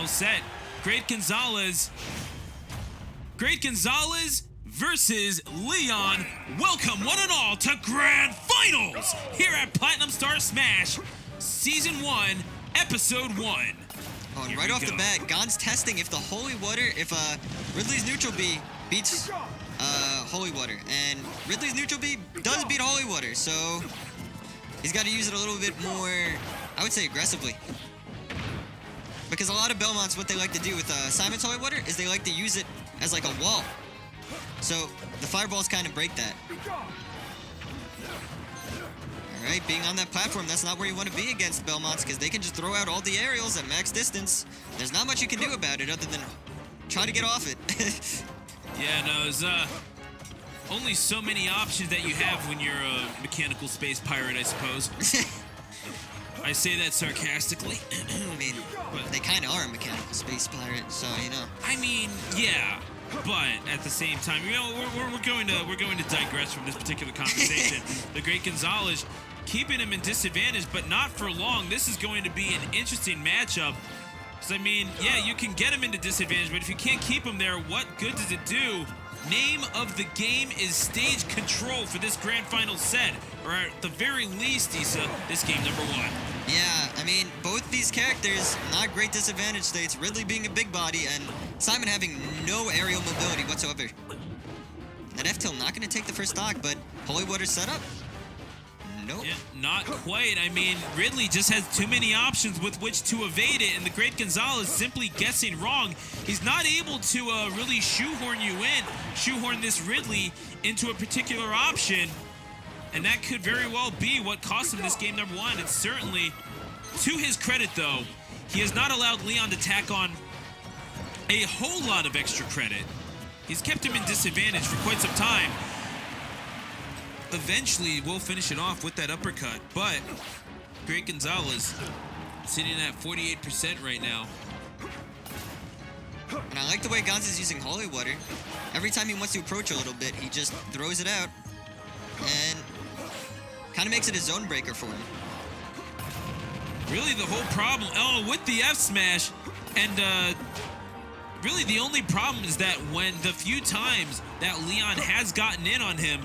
final set. Great Gonzales versus LeoN. Welcome one and all to Grand Finals here at Platinum Star Smash, Season 1, Episode 1. Oh, and right off the bat, Gon's testing if the Holy Water, if Ridley's neutral B beats Holy Water. And Ridley's neutral B does beat Holy Water, so he's got to use it a little bit more, I would say, aggressively. Because a lot of Belmonts, what they like to do with Simon's Holy Water is they like to use it as like a wall. So the fireballs kind of break that. Alright, being on that platform, that's not where you want to be against Belmonts because they can just throw out all the aerials at max distance. There's not much you can do about it other than try to get off it. Yeah, no, there's only so many options that you have when you're a mechanical space pirate, I suppose. I say that sarcastically. I mean, they kind of are a mechanical space pirate, so you know. I mean, yeah, but at the same time, you know, we're going to digress from this particular conversation. The Great Gonzales keeping him in disadvantage, but not for long. This is going to be an interesting matchup. Because I mean, yeah, you can get him into disadvantage, but if you can't keep him there, what good does it do? Name of the game is stage control for this grand final set, or at the very least, Issa, this game number 1. Yeah, I mean, both these characters, not great disadvantage states. Ridley being a big body, and Simon having no aerial mobility whatsoever. That F-Tilt not going to take the first stock, but Holy Water setup? Nope. Yeah, not quite. I mean, Ridley just has too many options with which to evade it, and the Great Gonzales simply guessing wrong. He's not able to really shoehorn this Ridley into a particular option, and that could very well be what cost him this game number 1. It's certainly, to his credit though, he has not allowed LeoN to tack on a whole lot of extra credit. He's kept him in disadvantage for quite some time. Eventually, we'll finish it off with that uppercut, but Great Gonzales sitting at 48% right now. And I like the way Gonz is using Holy Water. Every time he wants to approach a little bit, he just throws it out and kind of makes it a zone breaker for him. Really, the whole problem, with the F smash, and really the only problem is that when the few times that LeoN has gotten in on him,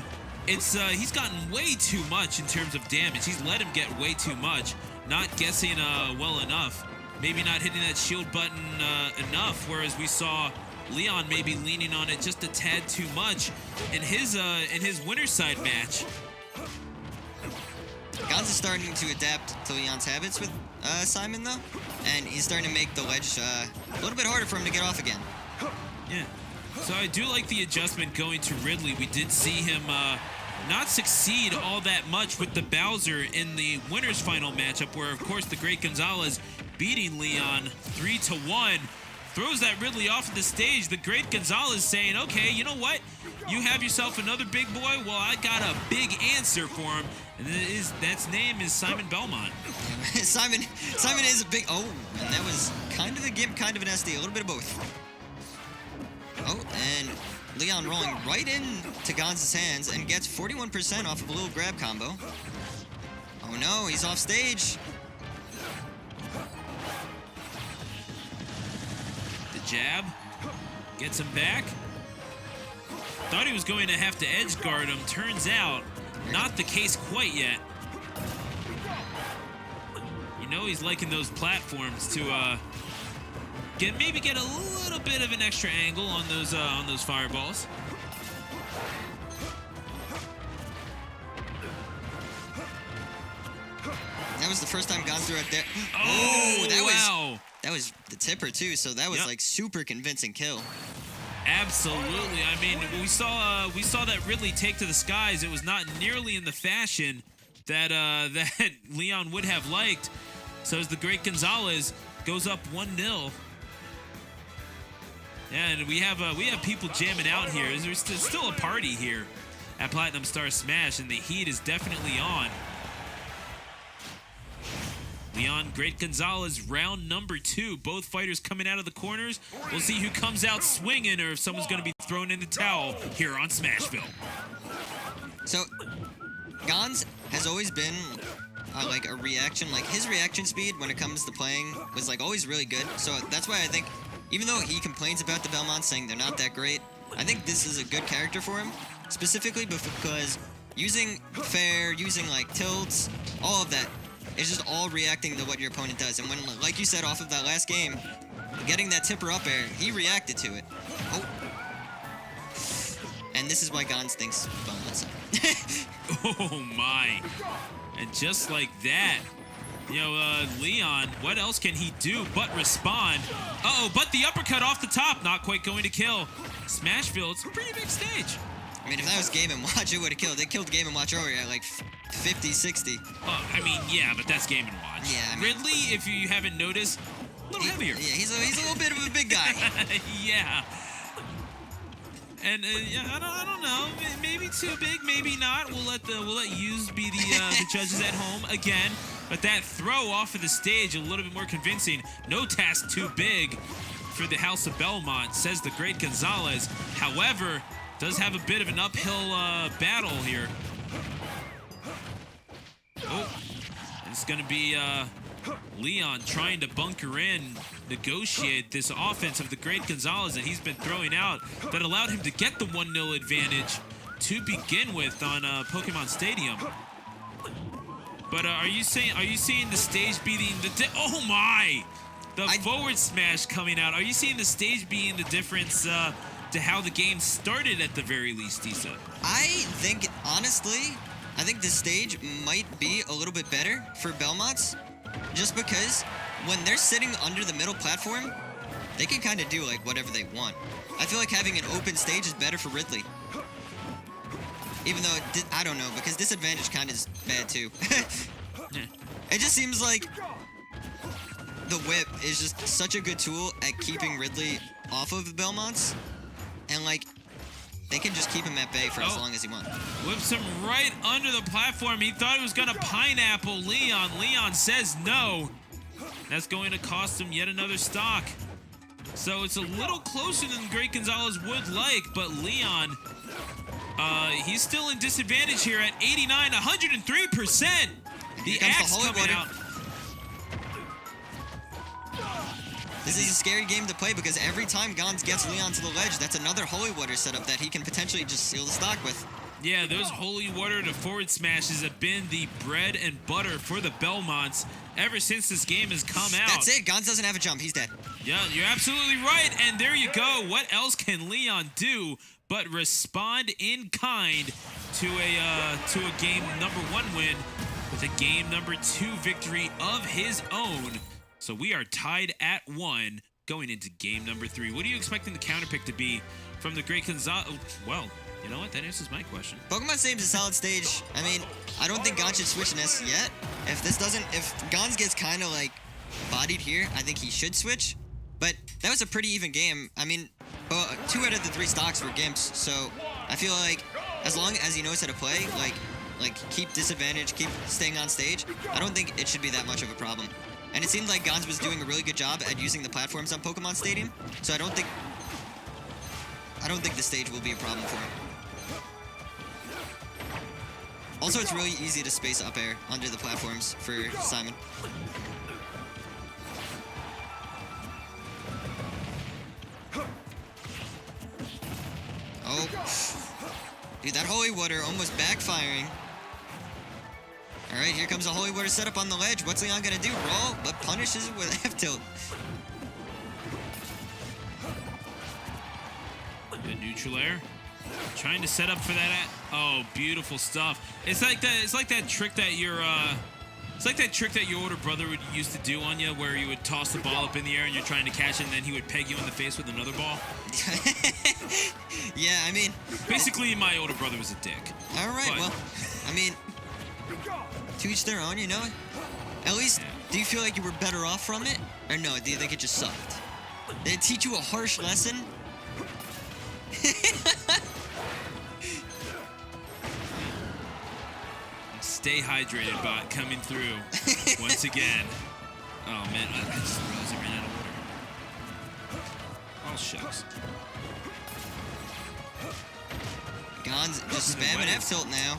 it's he's gotten way too much in terms of damage. He's let him get way too much, not guessing well enough, maybe not hitting that shield button enough, whereas we saw LeoN maybe leaning on it just a tad too much in his winner's side match. Gonz is starting to adapt to LeoN's habits with Simon though, and he's starting to make the ledge a little bit harder for him to get off again. Yeah. So I do like the adjustment going to Ridley. We did see him not succeed all that much with the Bowser in the winner's final matchup, where, of course, the Great Gonzales beating LeoN 3-1. Throws that Ridley off of the stage. The Great Gonzales saying, okay, you know what? You have yourself another big boy? Well, I got a big answer for him. And that's name is Simon Belmont. Simon is a big... Oh, and that was kind of a gimp, kind of an SD. A little bit of both. Oh, and LeoN rolling right into Gonz's hands and gets 41% off of a little grab combo. Oh no, he's off stage. The jab gets him back. Thought he was going to have to edge guard him. Turns out, not the case quite yet. You know he's liking those platforms to maybe get a little bit of an extra angle on those fireballs. That was the first time Gonz threw it there. Oh, that was the tipper too, so that was like super convincing kill. Absolutely. I mean, we saw that Ridley take to the skies. It was not nearly in the fashion that that LeoN would have liked. So as the Great Gonzales goes up 1-0. And we have people jamming out here. There's still a party here at Platinum Star Smash, and the heat is definitely on. LeoN, Great Gonzales, round number 2. Both fighters coming out of the corners. We'll see who comes out swinging or if someone's going to be thrown in the towel here on Smashville. So, Gonz has always been like a reaction. Like his reaction speed when it comes to playing was like always really good. So that's why I think, even though he complains about the Belmonts saying they're not that great, I think this is a good character for him, specifically because using fair, using like tilts, all of that, it's just all reacting to what your opponent does. And when, like you said, off of that last game, getting that tipper up air, he reacted to it. Oh. And this is why Gons thinks Belmonts. Oh my. And just like that, you know, LeoN, what else can he do but respond? Uh-oh, but the uppercut off the top, not quite going to kill. Smashville, it's a pretty big stage. I mean, if that was Game & Watch, it would have killed. They killed Game & Watch earlier at like 50, 60. I mean, yeah, but that's Game & Watch. Yeah, I mean, Ridley, if you haven't noticed, a little heavier. Yeah, he's a little bit of a big guy. Yeah. And yeah, I don't know. Maybe too big, maybe not. We'll let yous be the judges at home again. But that throw off of the stage a little bit more convincing. No task too big for the House of Belmont, says the great Gonzales. However, does have a bit of an uphill battle here. Oh, it's gonna be LeoN trying to bunker in, negotiate this offense of the great Gonzales that he's been throwing out that allowed him to get the 1-0 advantage to begin with on Pokemon Stadium. But are you seeing the stage beating the oh my, the forward smash coming out? Are you seeing the stage being the difference to how the game started at the very least, Issa? I think, honestly, I think the stage might be a little bit better for Belmonts, just because when they're sitting under the middle platform, they can kind of do like whatever they want. I feel like having an open stage is better for Ridley. Even though, I don't know, because disadvantage kind of is bad too. It just seems like the whip is just such a good tool at keeping Ridley off of the Belmonts. And like, they can just keep him at bay for as long as he wants. Whips him right under the platform. He thought he was gonna pineapple LeoN. LeoN says no. That's going to cost him yet another stock. So it's a little closer than Great Gonzales would like, but LeoN, he's still in disadvantage here at 89, 103%. The axe coming out. This is a scary game to play because every time Gons gets LeoN to the ledge, that's another Holy Water setup that he can potentially just seal the stock with. Yeah, those Holy Water to forward smashes have been the bread and butter for the Belmonts ever since this game has come out. That's it. Gons doesn't have a jump. He's dead. Yeah, you're absolutely right. And there you go. What else can LeoN do but respond in kind to a game number 1 win with a game number 2 victory of his own. So we are tied at 1 going into game number 3. What are you expecting the counter pick to be from the great Gonzales? Well, you know what? That answers my question. Pokemon Stadium's a solid stage. I mean, I don't think Gons should switch Ness yet. If Gons gets kind of like bodied here, I think he should switch. But that was a pretty even game. I mean, 2 out of the 3 stocks were Gimps, so I feel like as long as he knows how to play, like keep disadvantage, keep staying on stage, I don't think it should be that much of a problem. And it seemed like Gons was doing a really good job at using the platforms on Pokemon Stadium, so I don't think the stage will be a problem for him. Also, it's really easy to space up air under the platforms for Simon. Oh. Dude, that Holy Water almost backfiring. Alright, here comes a Holy Water setup on the ledge. What's LeoN gonna do? Roll, but punishes it with F tilt. The neutral air. Trying to set up for that. Oh, beautiful stuff. It's like that trick that your older brother would used to do on you, where you would toss the ball up in the air and you're trying to catch it, and then he would peg you in the face with another ball. Yeah, I mean, basically, my older brother was a dick. All right, well, I mean, to each their own, you know. At least, do you feel like you were better off from it, or no? Do you think it just sucked? Did it teach you a harsh lesson? Stay hydrated, bot, coming through once again. Oh man, I just realized I ran out of water. Oh shucks. Gon's just spamming F-tilt now.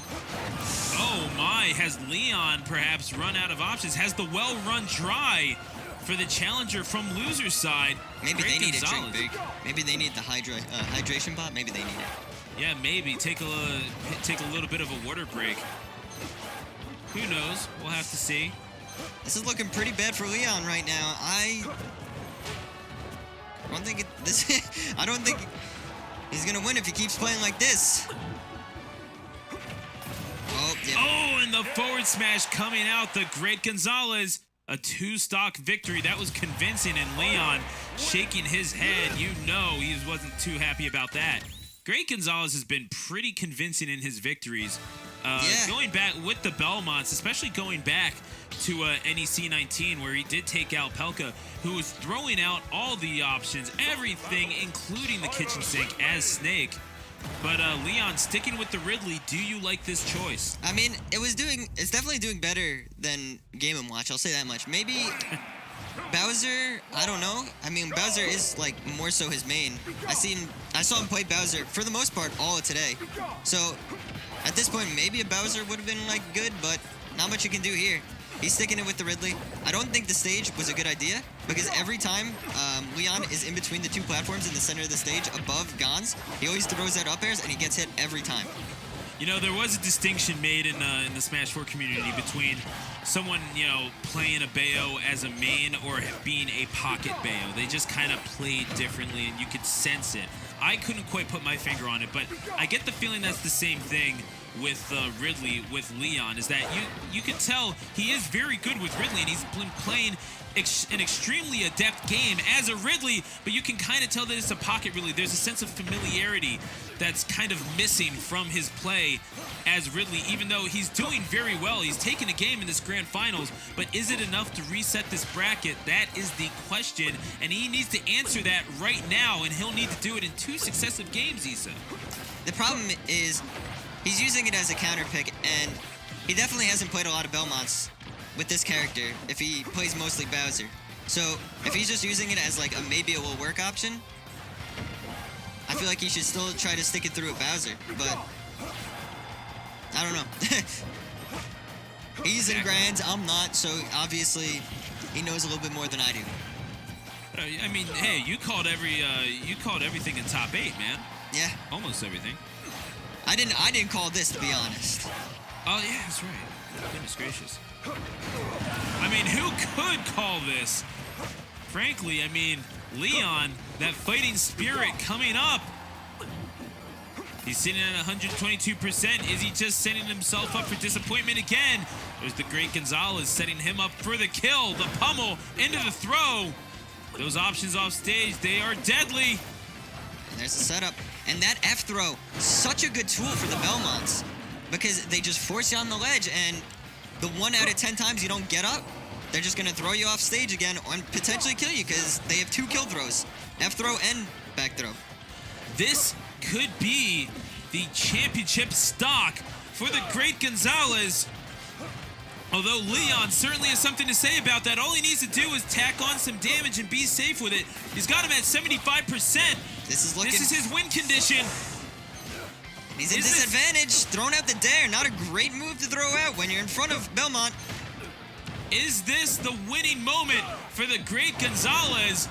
Oh my, has LeoN perhaps run out of options? Has the well run dry for the challenger from loser's side? Maybe Great they need Gonzales. a drink big. Maybe they need the hydration bot. Maybe they need it. Yeah, maybe. Take a little bit of a water break. Who knows? We'll have to see. This is looking pretty bad for LeoN right now. I don't think I don't think he's gonna win if he keeps playing like this. Oh, yeah. Oh, and the forward smash coming out. The Great Gonzales. A 2-stock victory. That was convincing, and LeoN shaking his head. You know he wasn't too happy about that. Great Gonzales has been pretty convincing in his victories. Going back with the Belmonts, especially going back to NEC 19, where he did take out Pelka, who was throwing out all the options, everything, including the kitchen sink as Snake. But LeoN sticking with the Ridley. Do you like this choice? I mean, it's definitely doing better than Game & Watch. I'll say that much. Maybe Bowser, I don't know. I mean, Bowser is like more so his main. I saw him play Bowser for the most part all of today. So at this point, maybe a Bowser would have been like good, but not much you can do here. He's sticking it with the Ridley. I don't think the stage was a good idea because every time LeoN is in between the two platforms in the center of the stage above Gonz, he always throws out up airs and he gets hit every time. You know, there was a distinction made in the Smash 4 community between someone, you know, playing a Bayo as a main or being a pocket Bayo. They just kind of played differently, and you could sense it. I couldn't quite put my finger on it, but I get the feeling that's the same thing with Ridley, with LeoN, is that you can tell he is very good with Ridley, and he's been playing an extremely adept game as a Ridley, but you can kind of tell that it's a pocket Ridley. There's a sense of familiarity that's kind of missing from his play as Ridley, even though he's doing very well. He's taken a game in this grand finals, but is it enough to reset this bracket? That is the question, and he needs to answer that right now, and he'll need to do it in 2 successive games, Issa. The problem is he's using it as a counter pick, and he definitely hasn't played a lot of Belmonts with this character if he plays mostly Bowser. So if he's just using it as like a maybe it will work option, I feel like he should still try to stick it through with Bowser, but I don't know. He's in grands, I'm not, so obviously he knows a little bit more than I do. I mean, hey, you called everything in top 8, man. Yeah. Almost everything. I didn't call this, to be honest. Oh yeah, that's right. Goodness gracious. I mean, who could call this? Frankly, I mean, LeoN, that fighting spirit coming up. He's sitting at 122%. Is he just setting himself up for disappointment again? There's the Great Gonzales setting him up for the kill. The pummel into the throw. Those options off stage, they are deadly. And there's the setup. And that F throw, such a good tool for the Belmonts because they just force you on the ledge, and the 1 out of 10 times you don't get up, they're just going to throw you off stage again and potentially kill you because they have 2 kill throws, F throw and back throw. This could be the championship stock for the Great Gonzales. Although LeoN certainly has something to say about that. All he needs to do is tack on some damage and be safe with it. He's got him at 75%. This is his win condition. He's at disadvantage. Throwing out the dare. Not a great move to throw out when you're in front of Belmont. Is this the winning moment for the Great Gonzales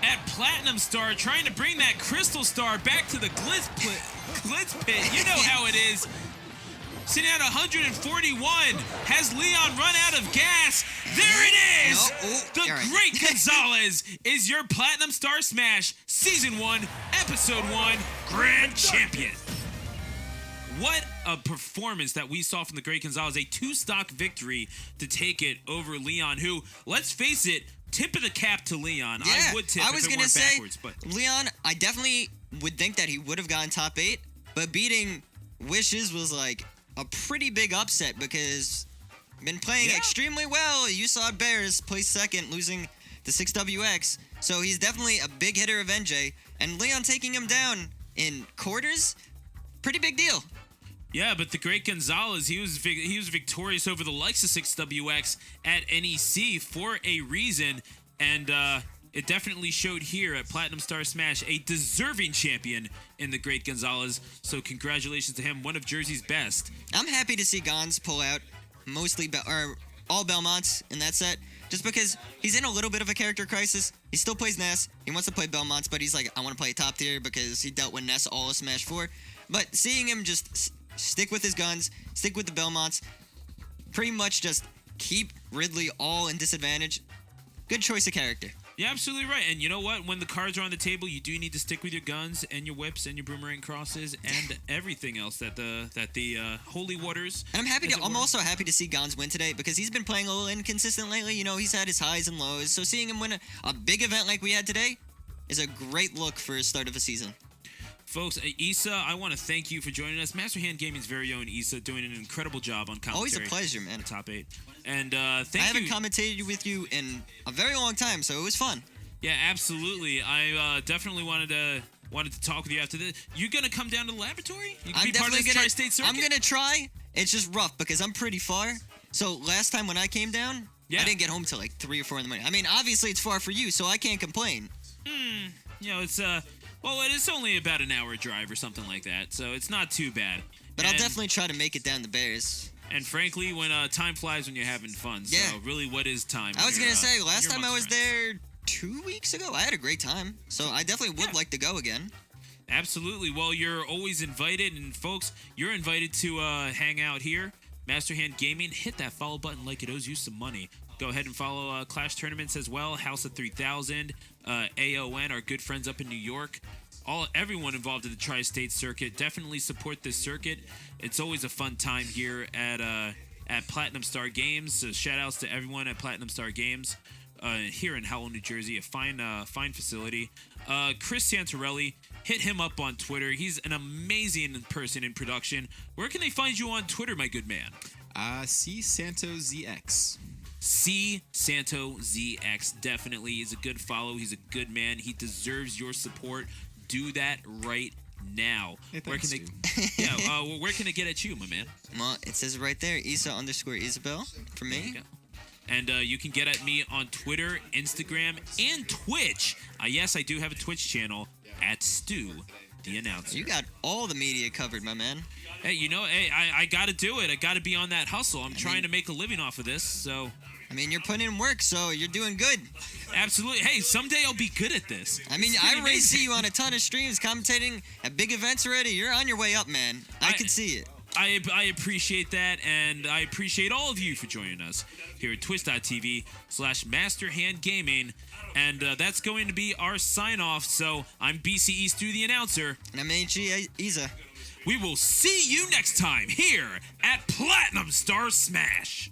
at Platinum Star, trying to bring that Crystal Star back to the Glitz Pit? You know how it is. Sitting at 141. Has LeoN run out of gas? There it is! No. The Great Gonzales is your Platinum Star Smash Season 1, Episode 1 Grand Champion. What a performance that we saw from the Great Gonzales. A 2-stock victory to take it over LeoN, who, let's face it, tip of the cap to LeoN. Yeah, I would tip I was if it gonna weren't say, backwards. But LeoN, I definitely would think that he would have gotten top 8, but beating Wishes was like a pretty big upset because been playing extremely well. You saw Bears play second, losing to 6WX. So he's definitely a big hitter of NJ. And LeoN taking him down in quarters, pretty big deal. yeah, but the Great Gonzales, he was victorious over the likes of 6WX at NEC for a reason. And it definitely showed here at Platinum Star Smash, a deserving champion in the Great Gonzales. So congratulations to him, one of Jersey's best. I'm happy to see Gons pull out all Belmonts in that set, just because he's in a little bit of a character crisis. He still plays Ness. He wants to play Belmonts, but he's like, I want to play top tier because he dealt with Ness all of Smash 4. But seeing him just stick with his guns, stick with the Belmonts, pretty much just keep Ridley all in disadvantage. Good choice of character. Yeah, absolutely right. And you know what? When the cards are on the table, you do need to stick with your guns and your whips and your boomerang crosses and everything else that the holy waters. And I'm also happy to see Gons win today because he's been playing a little inconsistent lately. You know, he's had his highs and lows. So seeing him win a big event like we had today is a great look for his start of a season. Folks, Issa, I want to thank you for joining us. Master Hand Gaming's very own Issa doing an incredible job on commentary. Always a pleasure, man. Top 8. And thank you. I haven't commentated with you in a very long time, so it was fun. Yeah, absolutely. I definitely wanted to talk with you after this. You gonna come down to the laboratory? You can be part of this Tri-State circuit? I'm gonna try. It's just rough because I'm pretty far. So last time when I came down, I didn't get home till like 3 or 4 in the morning. I mean, obviously it's far for you, so I can't complain. You know, it's well, it's only about an hour drive or something like that, so it's not too bad. But I'll definitely try to make it down the Bears. And frankly, when time flies when you're having fun. So really, what is time? I was gonna say last time I was there 2 weeks ago, I had a great time. So I definitely would like to go again. Absolutely. Well, you're always invited, and folks, you're invited to hang out here. Master Hand Gaming, hit that follow button like it owes you some money. Go ahead and follow Clash Tournaments as well. House of 3000, AON, our good friends up in New York. Everyone involved in the Tri-State circuit, definitely support this circuit. It's always a fun time here at Platinum Star Games. So shout outs to everyone at Platinum Star Games here in Howell, New Jersey, a fine facility. Chris Santorelli, hit him up on Twitter. He's an amazing person in production. Where can they find you on Twitter, my good man? C Santo ZX. C Santo ZX, definitely. He's a good follow. He's a good man. He deserves your support. Do that right now. Hey, where can where can they get at you, my man? Well, it says right there, Isa_Isabel for me. And you can get at me on Twitter, Instagram, and Twitch. Yes, I do have a Twitch channel at Stu, the announcer. You got all the media covered, my man. Hey, you know, I got to do it. I got to be on that hustle. I'm trying to make a living off of this, so... I mean, you're putting in work, so you're doing good. Absolutely. Hey, someday I'll be good at this. I mean, I already see you on a ton of streams commentating at big events already. You're on your way up, man. I can see it. I appreciate that, and I appreciate all of you for joining us here at twitch.tv/MasterHandGaming. And that's going to be our sign-off. So I'm BCE Stu, the announcer. And I'm HG Isa. We will see you next time here at Platinum Star Smash.